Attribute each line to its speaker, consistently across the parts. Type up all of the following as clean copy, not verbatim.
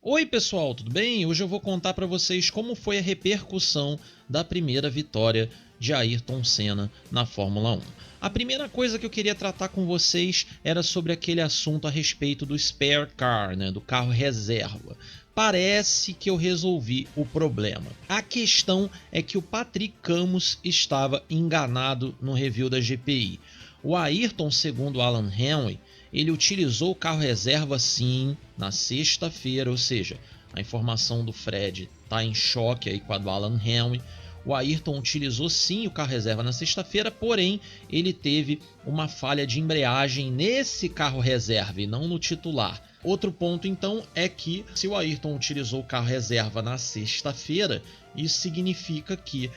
Speaker 1: Oi pessoal, tudo bem? Hoje eu vou contar para vocês como foi a repercussão da primeira vitória de Ayrton Senna na Fórmula 1. A primeira coisa que eu queria tratar com vocês era sobre aquele assunto a respeito do spare car, do carro reserva. Parece que eu resolvi o problema. A questão é que o Patrick Camus estava enganado no review da GPI. O Ayrton, segundo Alan Henry, ele utilizou o carro reserva sim na sexta-feira, ou seja, a informação do Fred está em choque aí com a do Alan Henry. O Ayrton utilizou sim o carro reserva na sexta-feira, porém ele teve uma falha de embreagem nesse carro reserva e não no titular. Outro ponto então é que se o Ayrton utilizou o carro reserva na sexta-feira, isso significa que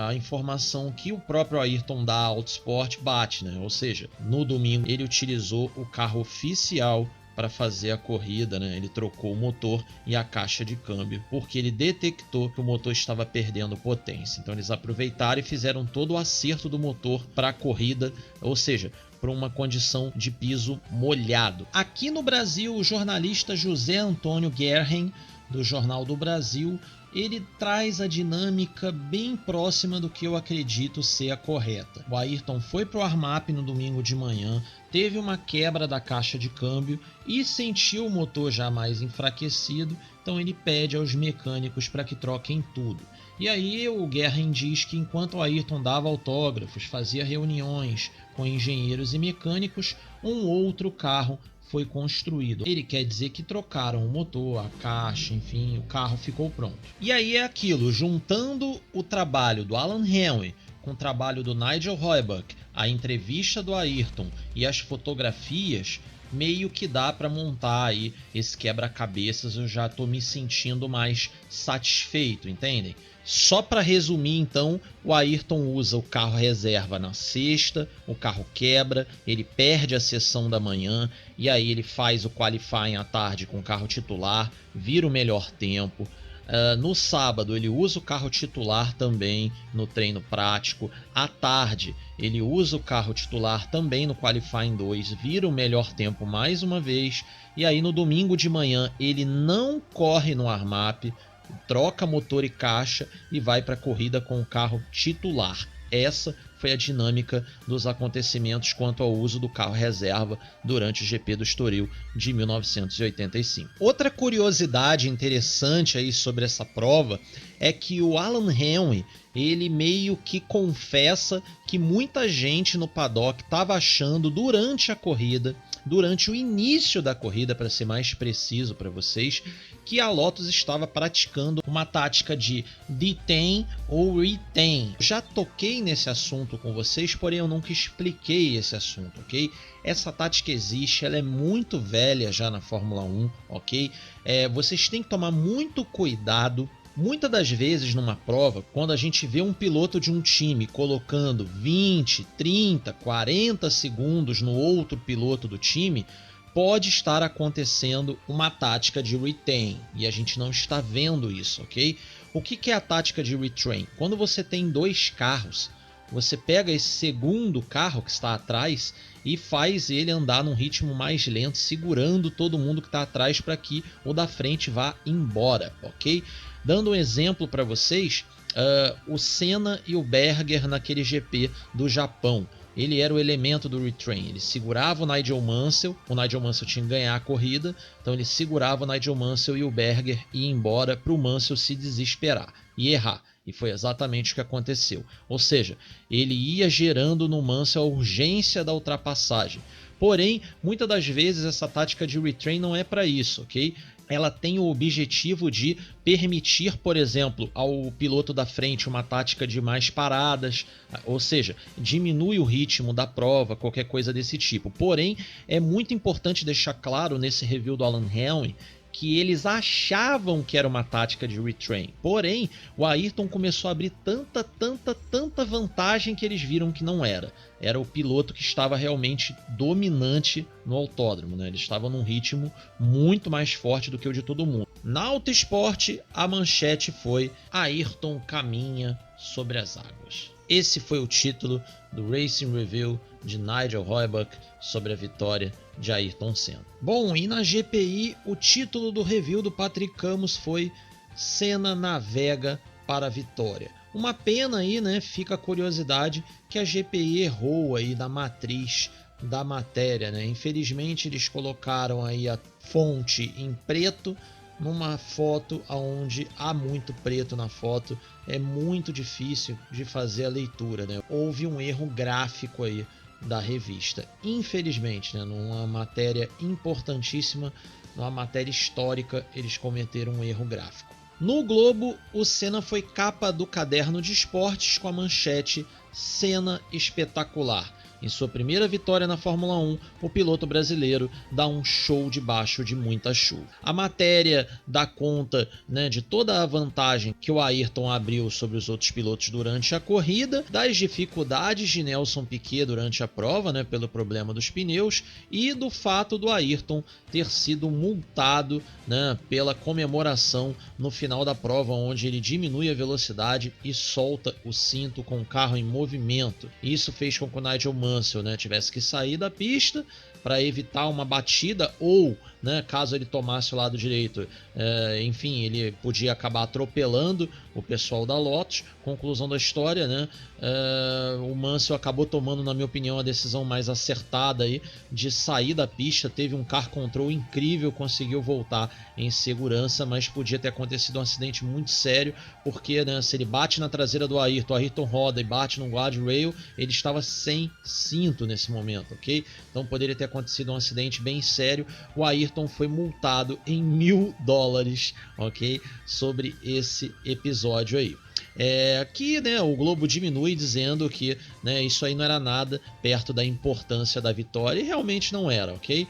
Speaker 1: a informação que o próprio Ayrton dá ao Autosport bate, ou seja, no domingo ele utilizou o carro oficial para fazer a corrida, ele trocou o motor e a caixa de câmbio, porque ele detectou que o motor estava perdendo potência. Então eles aproveitaram e fizeram todo o acerto do motor para a corrida, ou seja, para uma condição de piso molhado. Aqui no Brasil, o jornalista José Antônio Guerren, do Jornal do Brasil, ele traz a dinâmica bem próxima do que eu acredito ser a correta. O Ayrton foi para o warm-up no domingo de manhã, teve uma quebra da caixa de câmbio e sentiu o motor já mais enfraquecido, então ele pede aos mecânicos para que troquem tudo. E aí o Guerrin diz que enquanto o Ayrton dava autógrafos, fazia reuniões com engenheiros e mecânicos, um outro carro foi construído. Ele quer dizer que trocaram o motor, a caixa, enfim, o carro ficou pronto. E aí é aquilo, juntando o trabalho do Alan Henry com o trabalho do Nigel Heubuck, a entrevista do Ayrton e as fotografias, meio que dá para montar aí esse quebra-cabeças. Eu já estou me sentindo mais satisfeito, entendem? Só para resumir então, o Ayrton usa o carro reserva na sexta, o carro quebra, ele perde a sessão da manhã e aí ele faz o qualifying à tarde com o carro titular, vira o melhor tempo. No sábado ele usa o carro titular também no treino prático. À tarde ele usa o carro titular também no Qualifying 2, vira o melhor tempo mais uma vez. E aí no domingo de manhã ele não corre no warm-up, troca motor e caixa e vai para a corrida com o carro titular. Essa foi a dinâmica dos acontecimentos quanto ao uso do carro reserva durante o GP do Estoril de 1985. Outra curiosidade interessante aí sobre essa prova é que o Alan Henry, ele meio que confessa que muita gente no paddock estava achando durante a corrida, durante o início da corrida, para ser mais preciso para vocês, que a Lotus estava praticando uma tática de detain ou retain. Já toquei nesse assunto com vocês, porém eu nunca expliquei esse assunto, ok? Essa tática existe, ela é muito velha já na Fórmula 1, ok? Vocês têm que tomar muito cuidado. Muitas das vezes numa prova, quando a gente vê um piloto de um time colocando 20, 30, 40 segundos no outro piloto do time, pode estar acontecendo uma tática de retain e a gente não está vendo isso, ok? O que é a tática de retrain? Quando você tem dois carros, você pega esse segundo carro que está atrás e faz ele andar num ritmo mais lento, segurando todo mundo que está atrás para que o da frente vá embora, ok? Dando um exemplo para vocês, o Senna e o Berger naquele GP do Japão. Ele era o elemento do retrain, ele segurava o Nigel Mansell tinha que ganhar a corrida, então ele segurava o Nigel Mansell e o Berger ia embora para o Mansell se desesperar e errar. E foi exatamente o que aconteceu. Ou seja, ele ia gerando no Mansell a urgência da ultrapassagem. Porém, muitas das vezes essa tática de retrain não é para isso, ok? Ela tem o objetivo de permitir, por exemplo, ao piloto da frente uma tática de mais paradas, ou seja, diminui o ritmo da prova, qualquer coisa desse tipo. Porém, é muito importante deixar claro nesse review do Alan Henry que eles achavam que era uma tática de retrain. Porém, o Ayrton começou a abrir tanta vantagem que eles viram que não era. Era o piloto que estava realmente dominante no autódromo, Ele estava num ritmo muito mais forte do que o de todo mundo. Na Autosport, a manchete foi: Ayrton caminha sobre as águas. Esse foi o título do Racing Review de Nigel Heubuck sobre a vitória de Ayrton Senna. Bom, e na GPI o título do review do Patrick Campos foi Senna navega para a vitória. Uma pena aí, né? Fica a curiosidade que a GPI errou aí da matriz da matéria, né? Infelizmente eles colocaram aí a fonte em preto numa foto onde há muito preto na foto, é muito difícil de fazer a leitura, né? Houve um erro gráfico aí da revista, infelizmente, né? Numa matéria importantíssima, numa matéria histórica, eles cometeram um erro gráfico. No Globo, o Senna foi capa do caderno de esportes com a manchete Senna espetacular. Em sua primeira vitória na Fórmula 1, o piloto brasileiro dá um show debaixo de muita chuva. A matéria dá conta, né, de toda a vantagem que o Ayrton abriu sobre os outros pilotos durante a corrida, das dificuldades de Nelson Piquet durante a prova, né, pelo problema dos pneus, e do fato do Ayrton ter sido multado, né, pela comemoração no final da prova, onde ele diminui a velocidade e solta o cinto com o carro em movimento. Isso fez com que o Nigel Mansell, né, tivesse que sair da pista para evitar uma batida ou, né, caso ele tomasse o lado direito, enfim, ele podia acabar atropelando o pessoal da Lotus. Conclusão da história, né, o Mansell acabou tomando, na minha opinião, a decisão mais acertada aí de sair da pista. Teve um car control incrível, conseguiu voltar em segurança, mas podia ter acontecido um acidente muito sério, porque, né, se ele bate na traseira do Ayrton, o Ayrton roda e bate no guardrail, ele estava sem cinto nesse momento, ok? Então poderia ter acontecido um acidente bem sério. O Ayrton foi multado em $1000, ok? Sobre esse episódio aí. Aqui, né, o Globo diminui dizendo que, né, isso aí não era nada perto da importância da vitória, e realmente não era, ok?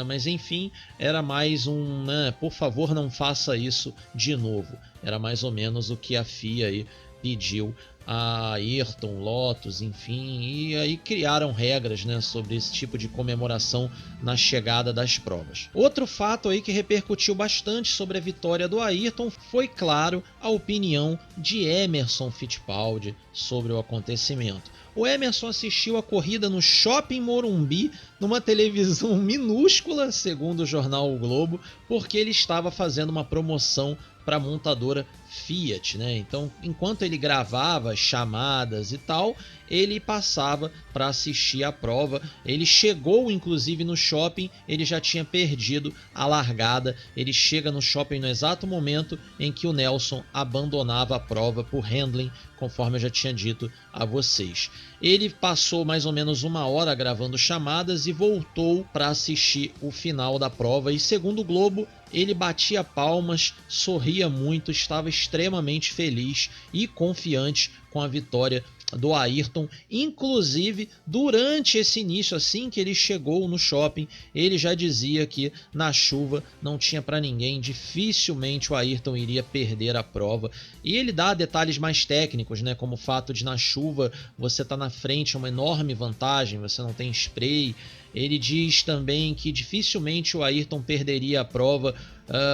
Speaker 1: Mas enfim, era mais um, né, por favor não faça isso de novo. Era mais ou menos o que a FIA aí pediu a Ayrton, Lotus, enfim, e aí criaram regras, né, sobre esse tipo de comemoração na chegada das provas. Outro fato aí que repercutiu bastante sobre a vitória do Ayrton foi, claro, a opinião de Emerson Fittipaldi sobre o acontecimento. O Emerson assistiu a corrida no Shopping Morumbi, numa televisão minúscula, segundo o jornal O Globo, porque ele estava fazendo uma promoção para a montadora Fiat, né? Então, enquanto ele gravava chamadas e tal, ele passava para assistir a prova. Ele chegou, inclusive, no shopping, ele já tinha perdido a largada. Ele chega no shopping no exato momento em que o Nelson abandonava a prova por handling, conforme eu já tinha dito a vocês. Ele passou mais ou menos 1 hora gravando chamadas e voltou para assistir o final da prova. E segundo o Globo, ele batia palmas, sorria muito, estava extremamente feliz e confiante com a vitória do Ayrton. Inclusive, durante esse início, assim que ele chegou no shopping, ele já dizia que na chuva não tinha para ninguém, dificilmente o Ayrton iria perder a prova. E ele dá detalhes mais técnicos, né, como o fato de na chuva você tá na frente, é uma enorme vantagem, você não tem spray. Ele diz também que dificilmente o Ayrton perderia a prova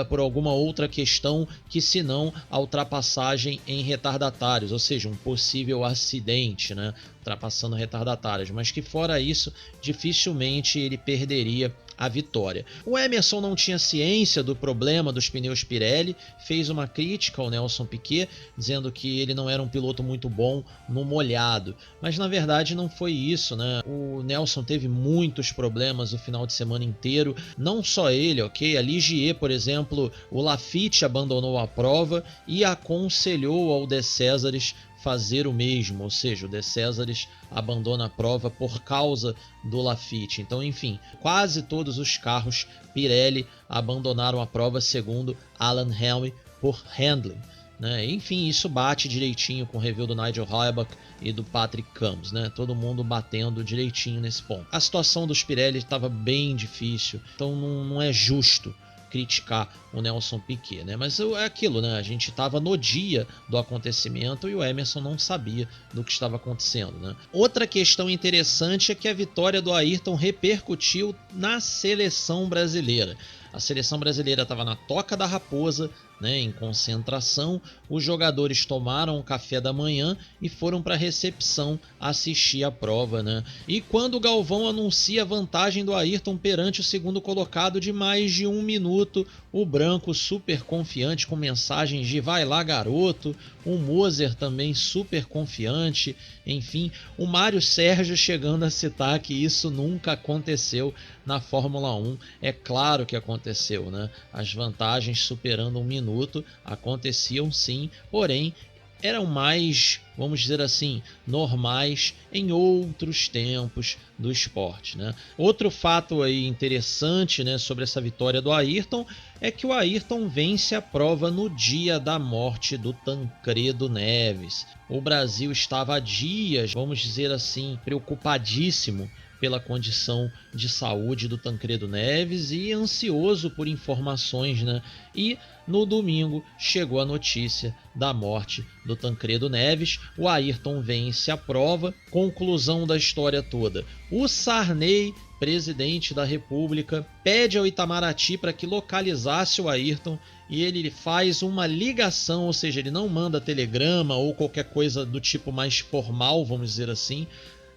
Speaker 1: por alguma outra questão que senão a ultrapassagem em retardatários, ou seja, um possível acidente, né, ultrapassando retardatários, mas que fora isso, dificilmente ele perderia a vitória. O Emerson não tinha ciência do problema dos pneus Pirelli, fez uma crítica ao Nelson Piquet, dizendo que ele não era um piloto muito bom no molhado, mas na verdade não foi isso, né? O Nelson teve muitos problemas o final de semana inteiro, não só ele, ok? A Ligier, por exemplo, o Laffite abandonou a prova e aconselhou ao De Cesaris fazer o mesmo, ou seja, o De Cesaris abandona a prova por causa do Laffite. Então, enfim, quase todos os carros Pirelli abandonaram a prova, segundo Alan Helm, por handling, né? Enfim, isso bate direitinho com o review do Nigel Heuerbach e do Patrick Campos, né? Todo mundo batendo direitinho nesse ponto. A situação dos Pirelli estava bem difícil, então não é justo criticar o Nelson Piquet, né? Mas é aquilo, né? A gente estava no dia do acontecimento e o Emerson não sabia do que estava acontecendo, né? Outra questão interessante é que a vitória do Ayrton repercutiu na seleção brasileira. A seleção brasileira estava na Toca da Raposa, né, em concentração. Os jogadores tomaram o café da manhã e foram para a recepção assistir a prova, né? E quando o Galvão anuncia a vantagem do Ayrton perante o segundo colocado de mais de 1 minuto, o Branco super confiante com mensagens de vai lá garoto, o Moser também super confiante, enfim, o Mário Sérgio chegando a citar que isso nunca aconteceu na Fórmula 1. É claro que aconteceu, né? As vantagens superando 1 minuto aconteciam sim, porém eram mais, vamos dizer assim, normais em outros tempos do esporte, né? Outro fato aí interessante, né, sobre essa vitória do Ayrton é que o Ayrton vence a prova no dia da morte do Tancredo Neves. O Brasil estava há dias, vamos dizer assim, preocupadíssimo pela condição de saúde do Tancredo Neves e ansioso por informações, né? E no domingo chegou a notícia da morte do Tancredo Neves. O Ayrton vence a prova. Conclusão da história toda: o Sarney, presidente da República, pede ao Itamaraty para que localizasse o Ayrton e ele faz uma ligação, ou seja, ele não manda telegrama ou qualquer coisa do tipo mais formal, vamos dizer assim.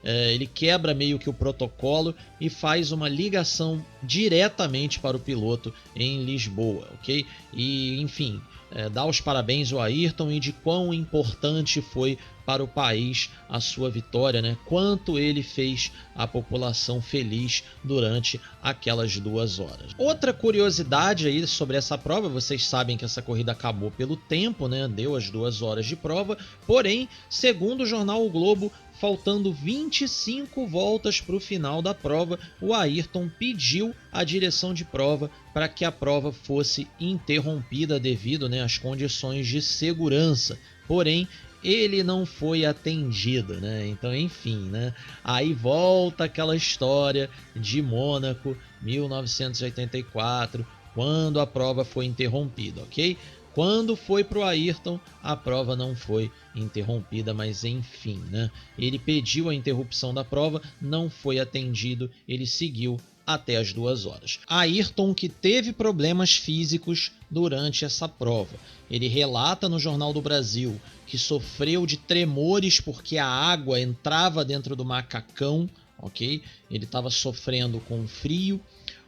Speaker 1: Ele quebra meio que o protocolo e faz uma ligação diretamente para o piloto em Lisboa, ok? E enfim, dá os parabéns ao Ayrton e de quão importante foi para o país a sua vitória, né? Quanto ele fez a população feliz durante aquelas 2 horas. Outra curiosidade aí sobre essa prova, vocês sabem que essa corrida acabou pelo tempo, né? Deu as 2 horas de prova, porém, segundo o jornal O Globo, faltando 25 voltas para o final da prova, o Ayrton pediu à direção de prova para que a prova fosse interrompida devido, né, às condições de segurança. Porém, ele não foi atendido, né? Então, enfim, né? Aí volta aquela história de Mônaco, 1984, quando a prova foi interrompida, ok? Quando foi para o Ayrton, a prova não foi interrompida, mas enfim, né? Ele pediu a interrupção da prova, não foi atendido, ele seguiu até as 2 horas. Ayrton, que teve problemas físicos durante essa prova. Ele relata no Jornal do Brasil que sofreu de tremores porque a água entrava dentro do macacão, ok? Ele estava sofrendo com frio.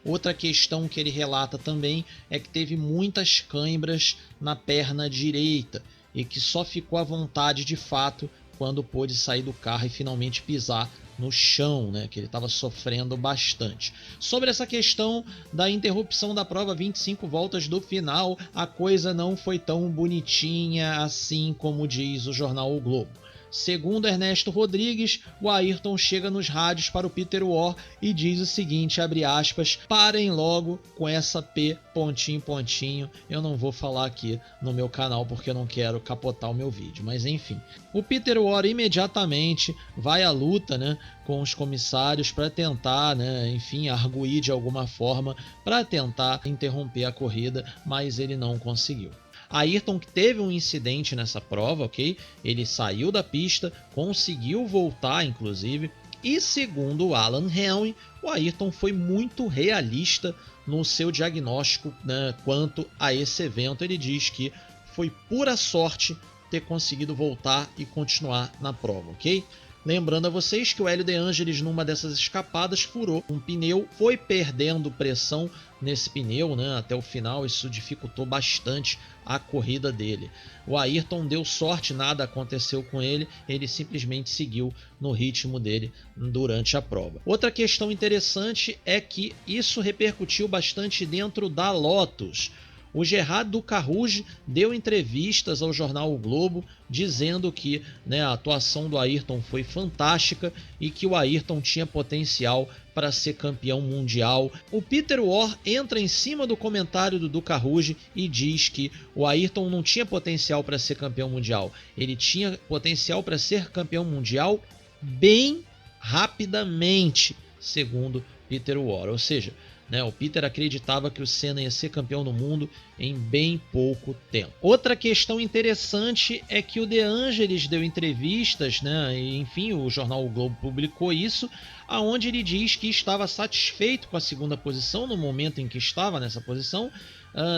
Speaker 1: Outra questão que ele relata também é que teve muitas cãibras na perna direita e que só ficou à vontade de fato quando pôde sair do carro e finalmente pisar no chão, né, que ele estava sofrendo bastante. Sobre essa questão da interrupção da prova, 25 voltas do final, a coisa não foi tão bonitinha assim como diz o jornal O Globo. Segundo Ernesto Rodrigues, o Ayrton chega nos rádios para o Peter Warr e diz o seguinte, abre aspas, parem logo com essa P pontinho pontinho, eu não vou falar aqui no meu canal porque eu não quero capotar o meu vídeo, mas enfim. O Peter Warr imediatamente vai à luta, né, com os comissários para tentar, né, enfim, arguir de alguma forma para tentar interromper a corrida, mas ele não conseguiu. Ayrton, que teve um incidente nessa prova, ok? Ele saiu da pista, conseguiu voltar, inclusive, e segundo Alan Helm, o Ayrton foi muito realista no seu diagnóstico, né, quanto a esse evento. Ele diz que foi pura sorte ter conseguido voltar e continuar na prova, ok? Lembrando a vocês que o Hélio De Angelis, numa dessas escapadas, furou um pneu, foi perdendo pressão nesse pneu, né, até o final. Isso dificultou bastante a corrida dele. O Ayrton deu sorte, nada aconteceu com ele, ele simplesmente seguiu no ritmo dele durante a prova. Outra questão interessante é que isso repercutiu bastante dentro da Lotus. O Gerard Ducarrouge deu entrevistas ao jornal O Globo dizendo que, né, a atuação do Ayrton foi fantástica e que o Ayrton tinha potencial para ser campeão mundial. O Peter Warr entra em cima do comentário do Ducarrouge e diz que o Ayrton não tinha potencial para ser campeão mundial. Ele tinha potencial para ser campeão mundial bem rapidamente, segundo Peter Warr. Ou seja, né? O Peter acreditava que o Senna ia ser campeão do mundo em bem pouco tempo. Outra questão interessante é que o De Angelis deu entrevistas, né? E, enfim, o jornal O Globo publicou isso, aonde ele diz que estava satisfeito com a segunda posição no momento em que estava nessa posição.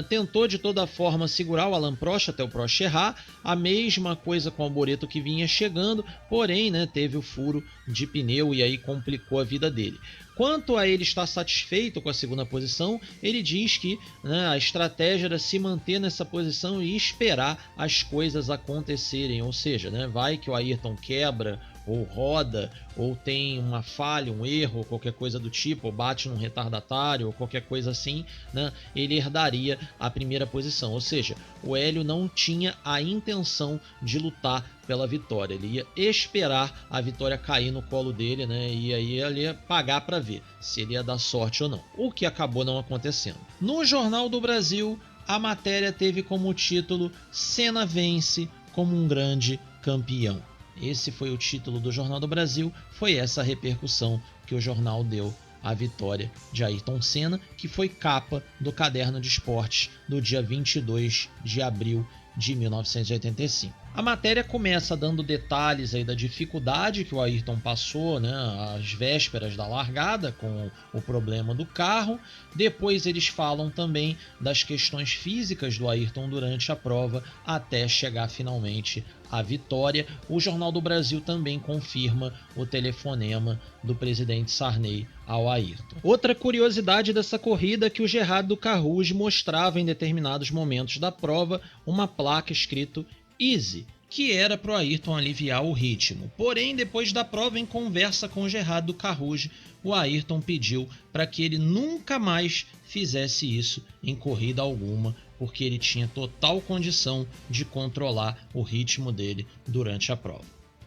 Speaker 1: Tentou de toda forma segurar o Alain Prost até o Prost errar, a mesma coisa com o Alboreto que vinha chegando, porém, né, teve o furo de pneu e aí complicou a vida dele. Quanto a ele estar satisfeito com a segunda posição, ele diz que, né, a estratégia era se manter nessa posição e esperar as coisas acontecerem, ou seja, né, vai que o Ayrton quebra ou roda, ou tem uma falha, um erro, ou qualquer coisa do tipo, ou bate num retardatário, ou qualquer coisa assim, né, ele herdaria a primeira posição. Ou seja, o Hélio não tinha a intenção de lutar pela vitória, ele ia esperar a vitória cair no colo dele, né, e aí ele ia pagar para ver se ele ia dar sorte ou não, o que acabou não acontecendo. No Jornal do Brasil, a matéria teve como título "Senna vence como um grande campeão". Esse foi o título do Jornal do Brasil, foi essa a repercussão que o jornal deu à vitória de Ayrton Senna, que foi capa do Caderno de Esportes do dia 22 de abril de 1985. A matéria começa dando detalhes aí da dificuldade que o Ayrton passou, né, às vésperas da largada com o problema do carro. Depois eles falam também das questões físicas do Ayrton durante a prova até chegar finalmente à vitória. O Jornal do Brasil também confirma o telefonema do presidente Sarney ao Ayrton. Outra curiosidade dessa corrida é que o Gerard do Carrouge mostrava em determinados momentos da prova uma placa escrito "Easy", que era para o Ayrton aliviar o ritmo. Porém, depois da prova, em conversa com o Gerard do Carrouge, o Ayrton pediu para que ele nunca mais fizesse isso em corrida alguma, porque ele tinha total condição de controlar o ritmo dele durante a prova.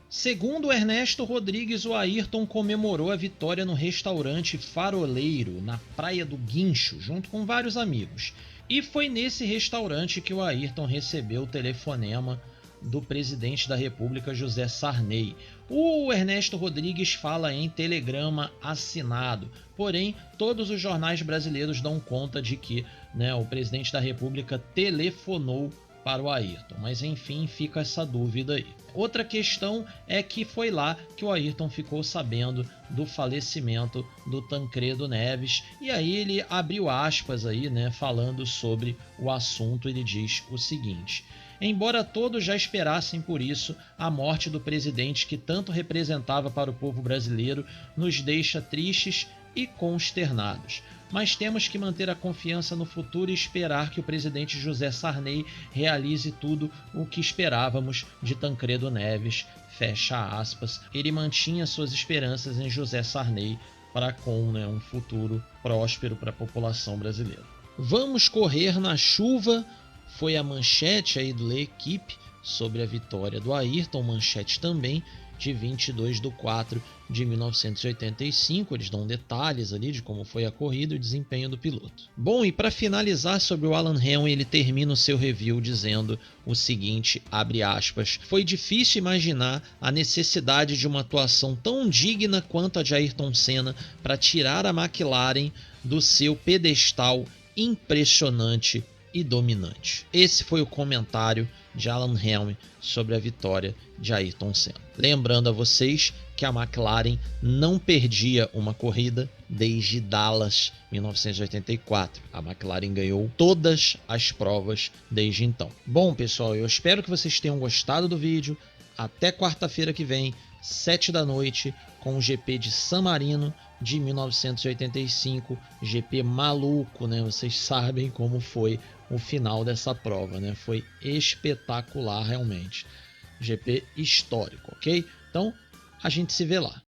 Speaker 1: Segundo Ernesto Rodrigues, o Ayrton comemorou a vitória no restaurante Faroleiro, na Praia do Guincho, junto com vários amigos. E foi nesse restaurante que o Ayrton recebeu o telefonema do presidente da República, José Sarney. O Ernesto Rodrigues fala em telegrama assinado, porém todos os jornais brasileiros dão conta de que, né, o presidente da República telefonou para o Ayrton, mas enfim, fica essa dúvida aí. Outra questão é que foi lá que o Ayrton ficou sabendo do falecimento do Tancredo Neves, e aí ele abriu aspas aí, né, falando sobre o assunto. Ele diz o seguinte: "Embora todos já esperassem por isso, a morte do presidente que tanto representava para o povo brasileiro nos deixa tristes e consternados. Mas temos que manter a confiança no futuro e esperar que o presidente José Sarney realize tudo o que esperávamos de Tancredo Neves", fecha aspas. Ele mantinha suas esperanças em José Sarney para com, né, um futuro próspero para a população brasileira. "Vamos correr na chuva", foi a manchete aí do L'Equipe sobre a vitória do Ayrton, manchete também de 22/4/1985, eles dão detalhes ali de como foi a corrida e o desempenho do piloto. Bom, e para finalizar sobre o Alan Helm, ele termina o seu review dizendo o seguinte, abre aspas: "Foi difícil imaginar a necessidade de uma atuação tão digna quanto a de Ayrton Senna para tirar a McLaren do seu pedestal impressionante e dominante." Esse foi o comentário de Alan Helm sobre a vitória de Ayrton Senna. Lembrando a vocês que a McLaren não perdia uma corrida desde Dallas 1984. A McLaren ganhou todas as provas desde então. Bom, pessoal, eu espero que vocês tenham gostado do vídeo. Até quarta-feira que vem, 7 da noite, com o GP de San Marino de 1985, GP maluco, né? Vocês sabem como foi o final dessa prova, né? Foi espetacular realmente. GP histórico, ok? Então, a gente se vê lá.